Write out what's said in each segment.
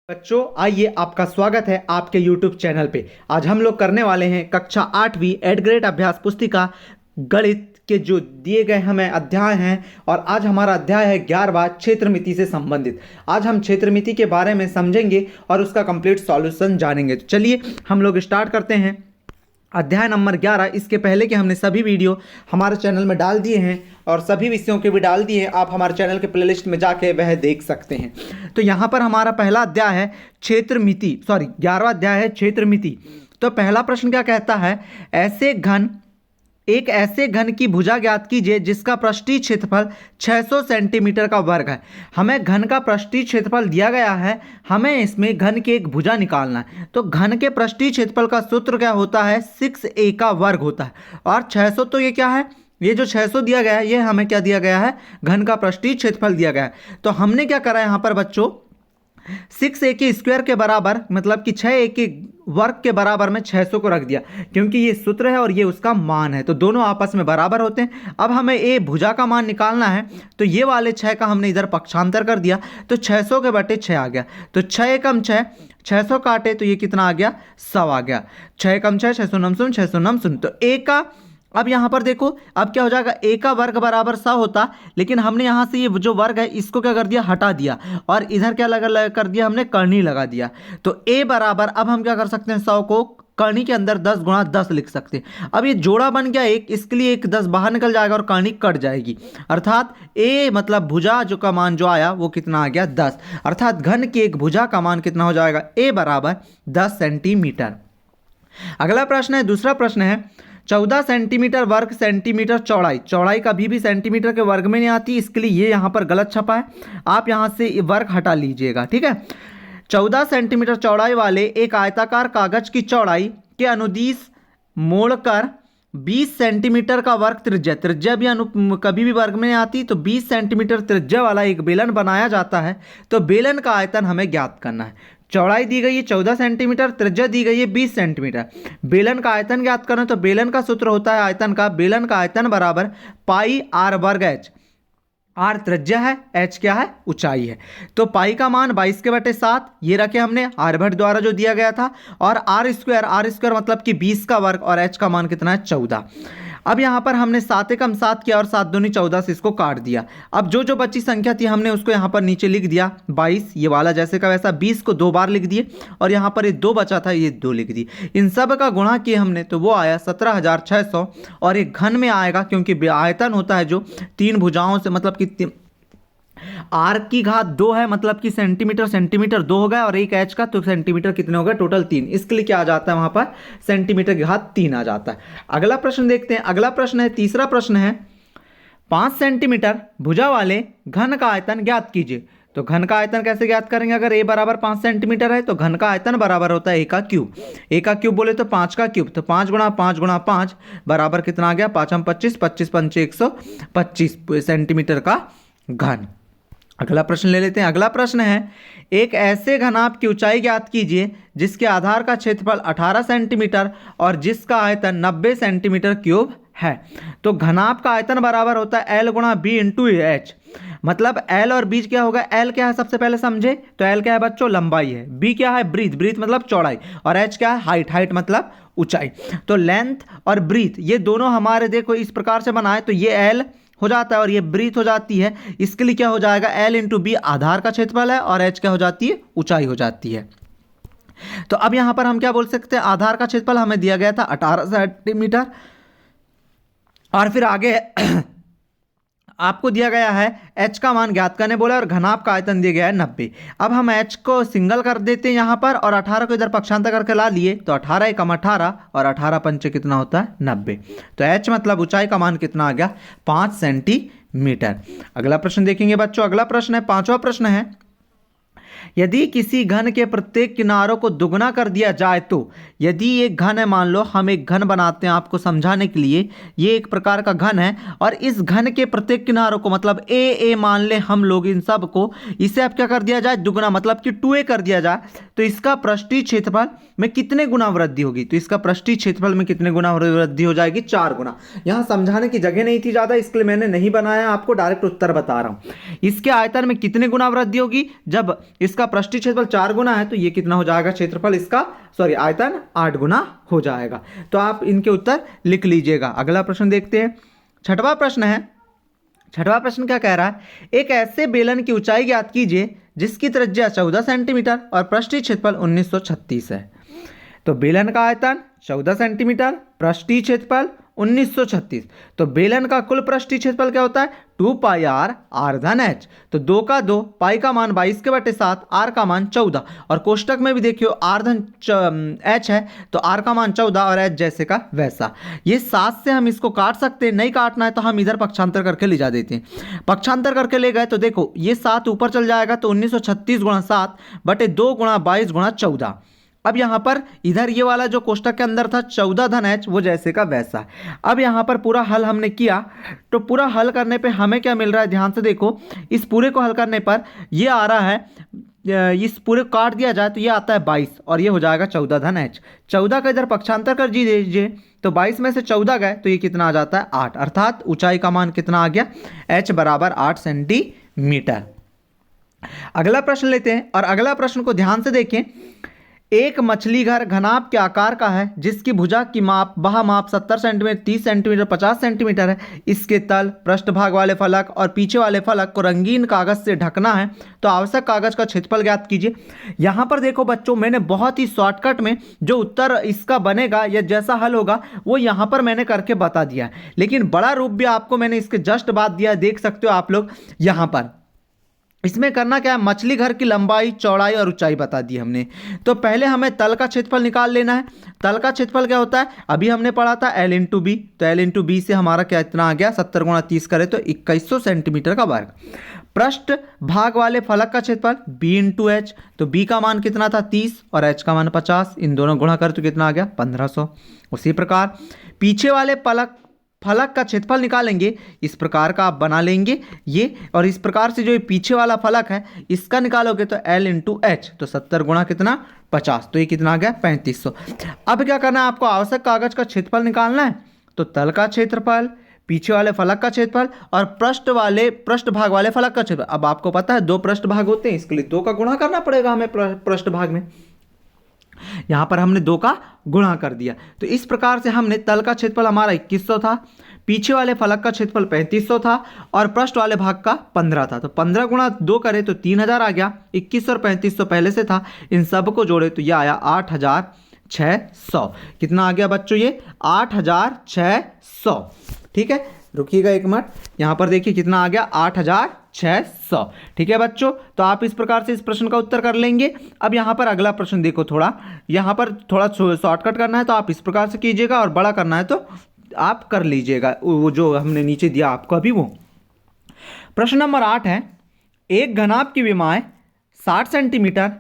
बच्चों आइए, आपका स्वागत है आपके YouTube चैनल पे। आज हम लोग करने वाले हैं कक्षा 8वीं एड ग्रेड अभ्यास पुस्तिका गणित के जो दिए गए हमें अध्याय हैं। और आज हमारा अध्याय है 11वां क्षेत्रमिति से संबंधित। आज हम क्षेत्रमिति के बारे में समझेंगे और उसका कंप्लीट सॉल्यूशन जानेंगे। तो चलिए हम लोग स्टार्ट करते हैं। अध्याय नंबर 11। इसके पहले कि हमने सभी वीडियो हमारे चैनल में डाल दिए हैं और सभी विषयों के भी डाल दिए हैं। आप हमारे चैनल के प्लेलिस्ट में जाके वह देख सकते हैं। तो यहाँ पर हमारा पहला अध्याय है क्षेत्रमिति, 11वां अध्याय है क्षेत्रमिति। तो पहला प्रश्न क्या कहता है, एक ऐसे घन की भुजा ज्ञात कीजिए जिसका पृष्ठीय क्षेत्रफल 600 सेंटीमीटर का वर्ग है। हमें घन का पृष्ठीय क्षेत्रफल दिया गया है, हमें इसमें घन की एक भुजा निकालना है। तो घन के पृष्ठीय क्षेत्रफल का सूत्र क्या होता है, 6a का वर्ग होता है। और 600 तो ये क्या है, ये जो 600 दिया गया है ये हमें क्या दिया गया है, घन का पृष्ठीय क्षेत्रफल दिया गया है। तो हमने क्या करा यहाँ पर बच्चों, 6a के स्क्वायर के बराबर मतलब कि 6a के वर्ग के बराबर में 600 को रख दिया, क्योंकि ये सूत्र है और ये उसका मान है, तो दोनों आपस में बराबर होते हैं। अब हमें a भुजा का मान निकालना है, तो ये वाले 6 का हमने इधर पक्षांतर कर दिया, तो 600 के बटे 6 आ गया। तो 6 एकम 6, 600 काटे तो ये कितना आ गया, 100 आ गया। 6 एकम 6, 600 नम शून्य, 600 नम शून्य। तो a का, अब यहाँ पर देखो अब क्या हो जाएगा, a का वर्ग बराबर 100 होता, लेकिन हमने यहाँ से ये जो वर्ग है इसको क्या कर दिया, हटा दिया, और इधर क्या लगा कर दिया, हमने करनी लगा दिया। तो a बराबर, अब हम क्या कर सकते हैं, 100 को करनी के अंदर 10 गुणा 10 लिख सकते हैं। अब ये जोड़ा बन गया एक, इसके लिए एक 10 बाहर निकल जाएगा और करनी कट जाएगी, अर्थात a मतलब भुजा जो का मान जो आया वो कितना आ गया, 10। अर्थात घन की एक भुजा का मान कितना हो जाएगा, a बराबर 10 सेंटीमीटर। अगला प्रश्न है, दूसरा प्रश्न है 14 सेंटीमीटर वर्ग सेंटीमीटर चौड़ाई। चौड़ाई कभी भी सेंटीमीटर के वर्ग में नहीं आती, इसके लिए ये यहाँ पर गलत छपा है, आप यहाँ से वर्ग हटा लीजिएगा, ठीक है। 14 सेंटीमीटर चौड़ाई वाले एक आयताकार कागज की चौड़ाई के अनुदिश मोड़कर 20 सेंटीमीटर का वर्ग त्रिज्या, त्रिज्या भी कभी भी वर्ग में नहीं आती, तो 20 सेंटीमीटर त्रिज्या वाला एक बेलन बनाया जाता है। तो बेलन का आयतन हमें ज्ञात करना है। चौड़ाई दी गई है 14 सेंटीमीटर, त्रिज्या दी गई है 20 सेंटीमीटर, बेलन का आयतन ज्ञात करना। तो बेलन का सूत्र होता है आयतन का, बेलन का आयतन बराबर पाई आर वर्ग एच। आर त्रिज्या है, एच क्या है, ऊंचाई है। तो पाई का मान 22 के बटे 7 ये रखे हमने आर्यभट्ट द्वारा जो दिया गया था, और आर स्क्वायर मतलब कि 20 का वर्ग, और एच का मान कितना है, 14। अब यहाँ पर हमने 7 एकम 7 किया और 7 दूनी 14 से इसको काट दिया। अब जो जो बची संख्या थी हमने उसको यहाँ पर नीचे लिख दिया, 22 ये वाला जैसे का वैसा, 20 को 2 बार लिख दिए, और यहाँ पर ये 2 बचा था ये 2 लिख दिए। इन सब का गुणा किया हमने तो वो आया 17,600, और एक घन में आएगा क्योंकि आयतन होता है जो 3 भुजाओं से, मतलब कि आर की घात 2 है, मतलब कि सेंटीमीटर सेंटीमीटर 2 हो गया, और एक एच का, तो सेंटीमीटर कितने हो गए, टोटल 3। इसके लिए क्या आ जाता है वहां पर, सेंटीमीटर की घात 3 आ जाता है। अगला प्रश्न देखते हैं। अगला प्रश्न है, तीसरा प्रश्न है 5 सेंटीमीटर भुजा वाले घन का आयतन ज्ञात कीजिए। तो घन का आयतन कैसे ज्ञात करेंगे, अगर a बराबर 5 सेंटीमीटर है तो घन का आयतन बराबर होता है a का क्यूब। a का क्यूब बोले तो 5 का क्यूब, तो 5 गुणा 5 गुणा 5 बराबर कितना आ गया, 5 हम 25, 25 पंचे 125 सेंटीमीटर का घन। अगला प्रश्न ले लेते हैं। अगला प्रश्न है, एक ऐसे घनाभ की ऊंचाई ज्ञात कीजिए जिसके आधार का क्षेत्रफल 18 सेंटीमीटर और जिसका आयतन 90 सेंटीमीटर क्यूब है। तो घनाभ का आयतन बराबर होता है L गुणा B इंटू एच। मतलब L और B क्या होगा, L क्या है सबसे पहले समझे, तो L क्या है बच्चों, लंबाई है, B क्या है, ब्रीथ, ब्रीथ मतलब चौड़ाई, और H क्या है, हाइट, हाइट मतलब ऊंचाई। तो लेंथ और ब्रीथ ये दोनों हमारे देखो इस प्रकार से बनाए, तो ये L हो जाता है और ये ब्रीथ हो जाती है। इसके लिए क्या हो जाएगा, L इंटू बी आधार का क्षेत्रफल है, और H क्या हो जाती है, ऊंचाई हो जाती है। तो अब यहां पर हम क्या बोल सकते हैं, आधार का क्षेत्रफल हमें दिया गया था 18 सेंटीमीटर, और फिर आगे आपको दिया गया है H का मान ज्ञात करने बोला, और घनाभ का आयतन दिया गया है 90। अब हम H को सिंगल कर देते हैं यहाँ पर, और 18 को इधर पक्षांतर करके ला लिए, तो 18 एकम 18 और 18 पंचे कितना होता है, 90। तो H मतलब ऊंचाई का मान कितना आ गया, 5 सेंटीमीटर। अगला प्रश्न देखेंगे बच्चों। अगला प्रश्न है, पांचवा प्रश्न है, यदि किसी घन के प्रत्येक किनारों को दुगना कर दिया जाए तो, यदि एक घन है, मान लो हम एक घन बनाते हैं आपको समझाने के लिए, ये एक प्रकार का घन है, और इस घन के प्रत्येक किनारों को मतलब ए मान ले हम लोग इन सब को, इसे अब क्या कर दिया जाए, दुगना मतलब कि 2a कर दिया जाए, तो इसका पृष्ठीय क्षेत्रफल में कितने गुना वृद्धि होगी, तो इसका पृष्ठीय क्षेत्रफल में कितने गुना वृद्धि हो जाएगी, 4 गुना। यहाँ समझाने की जगह नहीं थी ज़्यादा, इसके लिए मैंने नहीं बनाया, आपको डायरेक्ट उत्तर बता रहा हूँ। इसके आयतन में कितने गुना वृद्धि होगी, जब इस जिसका पृष्ठीय क्षेत्रफल 4 गुना है, तो ये कितना हो जाएगा क्षेत्रफल इसका, सॉरी आयतन 8 गुना हो जाएगा। तो आप इनके उत्तर लिख लीजिएगा। अगला प्रश्न देखते हैं। छठवां प्रश्न है। छठवां प्रश्न क्या कह रहा है, एक ऐसे बेलन की ऊंचाई ज्ञात कीजिए जिसकी त्रिज्या 14 सेंटीमीटर और पृष्ठीय क्षेत्रफल 1936 है। तो बेलन का आयतन 14 सेंटीमीटर, पृष्ठीय क्षेत्रफल 1936। तो बेलन का कुल पृष्ठीय क्षेत्रफल क्या होता है, 2 पाई आर आर धन एच। तो 2 का 2, पाई का मान 22/7, आर का मान 14, और कोष्टक में भी देखियो आर धन एच है, तो आर का मान 14 और एच जैसे का वैसा। ये 7 से हम इसको काट सकते हैं, नहीं काटना है तो हम इधर पक्षांतर करके ले जा देते हैं। पक्षांतर करके ले गए तो देखो ये 7 ऊपर चल जाएगा, तो 1936 गुणा 7 बटे 2 गुणा 22 गुणा 14। अब यहाँ पर इधर ये वाला जो कोष्टक के अंदर था 14 धन एच, वो जैसे का वैसा। अब यहाँ पर पूरा हल हमने किया, तो पूरा हल करने पे हमें क्या मिल रहा है, ध्यान से देखो। इस पूरे को हल करने पर ये आ रहा है, इस पूरे को काट दिया जाए तो ये आता है 22 और ये हो जाएगा 14 धन एच। 14 का इधर पक्षांतर कर दीजिए, तो 22 में से 14 गए तो ये कितना आ जाता है 8, अर्थात ऊंचाई का मान कितना आ गया, एच बराबर 8 सेंटीमीटर। अगला प्रश्न लेते हैं, और अगला प्रश्न को ध्यान से देखें। एक मछली घर घनाभ के आकार का है जिसकी भुजा की माप बाह माप 70 सेंटीमीटर, 30 सेंटीमीटर, 50 सेंटीमीटर है। इसके तल, पृष्ठभाग वाले फलक और पीछे वाले फलक को रंगीन कागज से ढकना है, तो आवश्यक कागज का क्षेत्रफल ज्ञात कीजिए। यहाँ पर देखो बच्चों, मैंने बहुत ही शॉर्टकट में जो उत्तर इसका बनेगा या जैसा हल होगा वो यहाँ पर मैंने करके बता दिया है, लेकिन बड़ा रूप भी आपको मैंने इसके जस्ट बाद दिया है, देख सकते हो आप लोग यहाँ पर। इसमें करना क्या है, मछली घर की लंबाई, चौड़ाई और ऊंचाई बता दी हमने। तो पहले हमें तल का क्षेत्रफल निकाल लेना है। तल का क्षेत्रफल क्या होता है, अभी हमने पढ़ा था L इंटू बी, तो L इंटू बी से हमारा क्या इतना आ गया, 70 गुणा 30 करे तो 2100 सेंटीमीटर का वर्ग। पृष्ठ भाग वाले फलक का क्षेत्रफल B इंटू एच, तो B का मान कितना था 30 और H का मान 50, इन दोनों गुणा कर तो कितना आ गया 1500। उसी प्रकार पीछे वाले फलक का क्षेत्रफल निकालेंगे, इस प्रकार का आप बना लेंगे ये, और इस प्रकार से जो ये पीछे वाला फलक है इसका निकालोगे तो L इंटू एच, तो 70 गुणा कितना 50, तो ये कितना आ गया 3500। अब क्या करना है, आपको आवश्यक कागज का क्षेत्रफल निकालना है। तो तल का क्षेत्रफल, पीछे वाले फलक का क्षेत्रफल और पृष्ठभाग वाले फलक का क्षेत्रफल। अब आपको पता है 2 पृष्ठभाग होते हैं, इसके लिए 2 का गुणा करना पड़ेगा हमें पृष्ठभाग में। यहां पर हमने 2 का गुणा कर दिया, तो इस प्रकार से हमने तल का क्षेत्रफल हमारा 2100 था, पीछे वाले फलक का क्षेत्रफल 3500 था और पृष्ठ वाले भाग का 15 था। तो 15 गुणा 2 करे तो 3000 आ गया, 2100 और 3500 पहले से था, इन सब को जोड़े तो यह आया 8600। कितना आ गया बच्चों, ये 8600। ठीक है, रुकिएगा एक मिनट, यहाँ पर देखिए कितना आ गया 8600। ठीक है बच्चों, तो आप इस प्रकार से इस प्रश्न का उत्तर कर लेंगे। अब यहाँ पर अगला प्रश्न देखो, यहाँ पर थोड़ा शॉर्टकट करना है तो आप इस प्रकार से कीजिएगा, और बड़ा करना है तो आप कर लीजिएगा, वो जो हमने नीचे दिया आपको अभी वो। प्रश्न नंबर 8 है, एक घनाभ की विमाएं 60 सेंटीमीटर,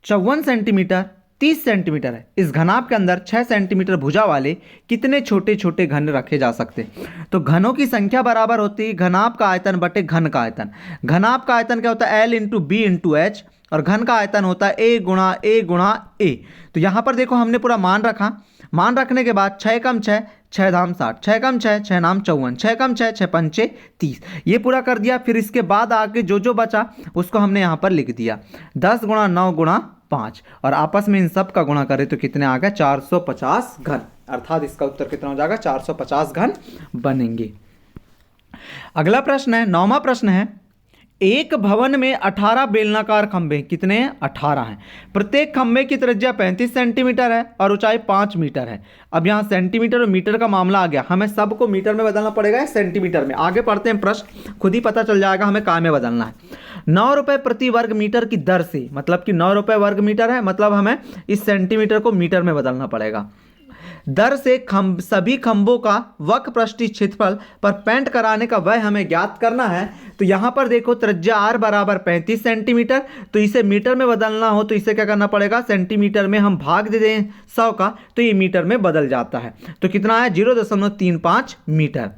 54 सेंटीमीटर, 30 सेंटीमीटर है। इस घनाभ के अंदर 6 सेंटीमीटर भुजा वाले कितने छोटे छोटे घन रखे जा सकते हैं। तो घनों की संख्या बराबर होती है घनाभ का आयतन बटे घन का आयतन। घनाभ का आयतन क्या होता है, L into B into H, और घन का आयतन होता है A गुणा A। तो यहाँ पर देखो हमने पूरा मान रखा, मान रखने के बाद 6 कम 6, 6 धाम 60, 6 कम 6, 6 नाम 54, 6 कम 6, 6 पंचे 30, ये पूरा कर दिया। फिर इसके बाद आगे जो बचा उसको हमने यहाँ पर लिख दिया 10 गुणा 9 गुणा 5, और आपस में इन सब का गुणा करें तो कितने आ गए 450 घन, अर्थात इसका उत्तर कितना हो जाएगा 450 घन बनेंगे। अगला प्रश्न है, 9वां प्रश्न है, एक भवन में 18 बेलनाकार खंभे, कितने हैं 18 हैं। प्रत्येक खंभे की त्रिज्या 35 सेंटीमीटर है और ऊंचाई 5 मीटर है। अब यहाँ सेंटीमीटर और मीटर का मामला आ गया, हमें सबको मीटर में बदलना पड़ेगा, सेंटीमीटर में। आगे पढ़ते हैं प्रश्न, खुद ही पता चल जाएगा हमें काय में बदलना है। 9 रुपये प्रति वर्ग मीटर की दर से, मतलब कि 9 रुपये वर्ग मीटर है, मतलब हमें इस सेंटीमीटर को मीटर में बदलना पड़ेगा। दर से सभी खंभों का वक्र पृष्ठीय क्षेत्रफल पर पेंट कराने का व्यय हमें ज्ञात करना है। तो यहां पर देखो त्रिज्या r बराबर 35 सेंटीमीटर, तो इसे मीटर में बदलना हो तो इसे क्या करना पड़ेगा, सेंटीमीटर में हम भाग दे दें 100 का, तो ये मीटर में बदल जाता है। तो कितना है 0.35 मीटर,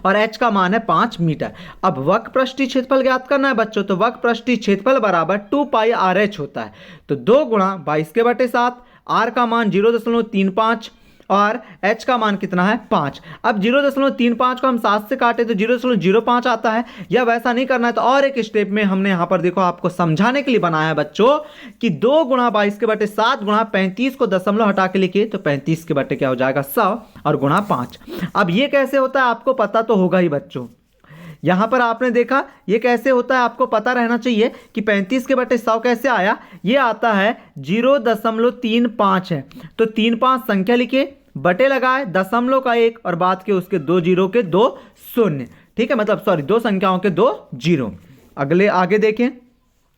और h का मान है 5 मीटर। अब वक्र पृष्ठीय क्षेत्रफल ज्ञात करना है बच्चों, तो वक्र पृष्ठीय क्षेत्रफल बराबर 2 पाई RH होता है। तो 2 गुणा 22 के बटे 7, r का मान 0.35 और h का मान कितना है 5। अब 0.35 को हम 7 से काटे तो 0.05 आता है। या वैसा नहीं करना है तो और एक स्टेप में हमने यहाँ पर देखो आपको समझाने के लिए बनाया है बच्चों कि 2 गुणा 22 के बटे 7 गुणा 35 को दशमलव हटा के लिखिए तो 35 के बटे क्या हो जाएगा 100 और गुणा 5। अब ये कैसे होता है आपको पता तो होगा ही बच्चों। यहां पर आपने देखा ये कैसे होता है आपको पता रहना चाहिए कि 35 के बटे 100 कैसे आया। ये आता है 0.35 है तो 35 संख्या लिखे बटे लगाए दशमलव का 1 और बाद के उसके 2 जीरो के 2 शून्य। ठीक है, मतलब सॉरी 2 संख्याओं के 2 जीरो। अगले आगे देखें,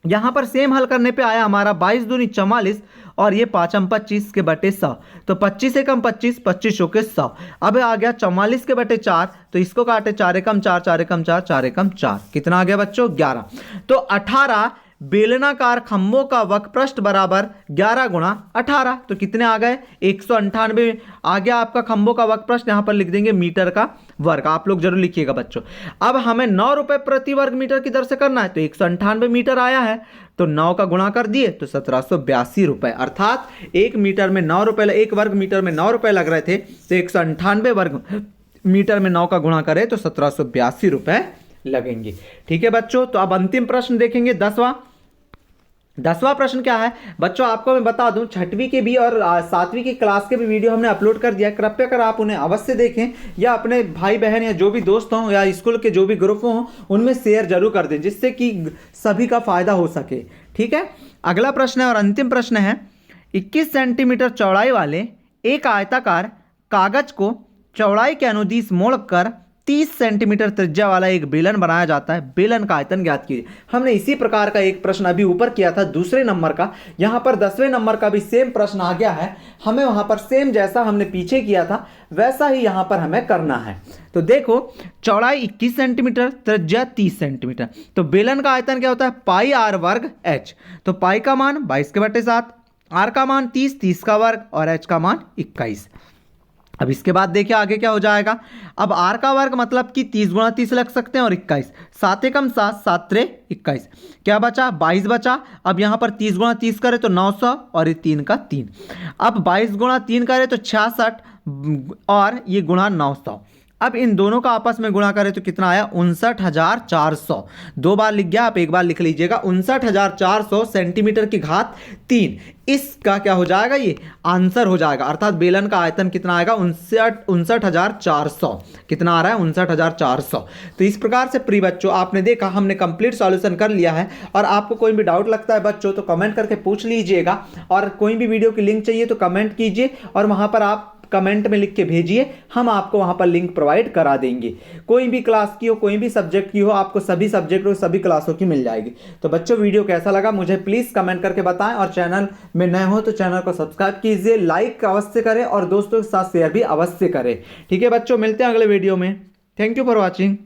यहां पर सेम हल करने पे आया हमारा 22 दूनी 44 और ये 5 25 के बटे 100 तो 25 एकम 25 25 के 100। अब आ गया 44 के बटे 4 तो इसको काटे 4 एकम 4 4 एकम 4 4 एकम 4 कितना आ गया बच्चों 11। तो 18 बेलनाकार खंभों का वक्रपृष्ठ बराबर 11 गुणा 18 तो कितने आ गए 198। आ गया आपका खंभों का वक्रपृष्ठ, यहां पर लिख देंगे मीटर का वर्ग, आप लोग जरूर लिखिएगा बच्चों। अब हमें 9 रुपए प्रति वर्ग मीटर की दर से करना है तो 198 मीटर आया है तो 9 का गुणा कर दिए तो 1782 रुपए, अर्थात 1 मीटर में 9 रुपए, 1 वर्ग मीटर में 9 रुपए लग रहे थे तो 198 वर्ग मीटर में 9 का गुणा करें तो 1782 रुपए लगेंगे। ठीक है बच्चों, तो अब अंतिम प्रश्न देखेंगे 10वां प्रश्न क्या है बच्चों, आपको मैं बता दूं 6वीं के भी और 7वीं की क्लास के भी वीडियो हमने अपलोड कर दिया, कृपया कर आप उन्हें अवश्य देखें या अपने भाई बहन या जो भी दोस्त हों या स्कूल के जो भी ग्रुप हों उनमें शेयर जरूर कर दें जिससे कि सभी का फायदा हो सके। ठीक है, अगला प्रश्न है और अंतिम प्रश्न है 21 सेंटीमीटर चौड़ाई वाले एक आयताकार कागज को चौड़ाई के अनुदिश मोड़कर 30 सेंटीमीटर त्रिज्या वाला एक बेलन बनाया जाता है, बेलन का आयतन ज्ञात कीजिए। हमने इसी प्रकार का एक प्रश्न अभी ऊपर किया था दूसरे नंबर का, यहां पर 10वें नंबर का भी सेम प्रश्न आ गया है। हमें वहां पर सेम जैसा हमने पीछे किया था वैसा ही यहां पर हमें करना है। तो देखो चौड़ाई 21 सेंटीमीटर त्रिज्या 30 सेंटीमीटर तो बेलन का आयतन क्या होता है पाई आर वर्ग एच। तो पाई का मान 22 के बटे 7, आर का मान 30, 30 का वर्ग और एच का मान 21। अब इसके बाद देखिए आगे क्या हो जाएगा। अब r का वर्ग मतलब कि 30 गुणा 30 लग सकते हैं और 21, 7 एकम 7 7 त्रे 21 क्या बचा 22 बचा। अब यहाँ पर 30 गुणा 30 करें तो 900 और ये 3 का 3। अब 22 गुणा 3 करें तो 66 और ये गुणा 900। अब इन दोनों का आपस में गुणा करें तो कितना आया 59,400। 2 बार लिख गया, आप एक बार लिख लीजिएगा 59,400 सेंटीमीटर की घात 3। इसका क्या हो जाएगा ये आंसर हो जाएगा, अर्थात बेलन का आयतन कितना आएगा 59,400। कितना आ रहा है 59,400। तो इस प्रकार से प्रिय बच्चों आपने देखा हमने कंप्लीट सॉल्यूशन कर लिया है। और आपको कोई भी डाउट लगता है बच्चों तो कमेंट करके पूछ लीजिएगा, और कोई भी वीडियो की लिंक चाहिए तो कमेंट कीजिए और वहां पर आप कमेंट में लिख के भेजिए, हम आपको वहां पर लिंक प्रोवाइड करा देंगे। कोई भी क्लास की हो कोई भी सब्जेक्ट की हो आपको सभी सब्जेक्ट और सभी क्लासों की मिल जाएगी। तो बच्चों वीडियो कैसा लगा मुझे प्लीज कमेंट करके बताएं, और चैनल में नए हो तो चैनल को सब्सक्राइब कीजिए, लाइक अवश्य करें और दोस्तों के साथ शेयर भी अवश्य करें। ठीक है बच्चों, मिलते हैं अगले वीडियो में। Thank you for watching.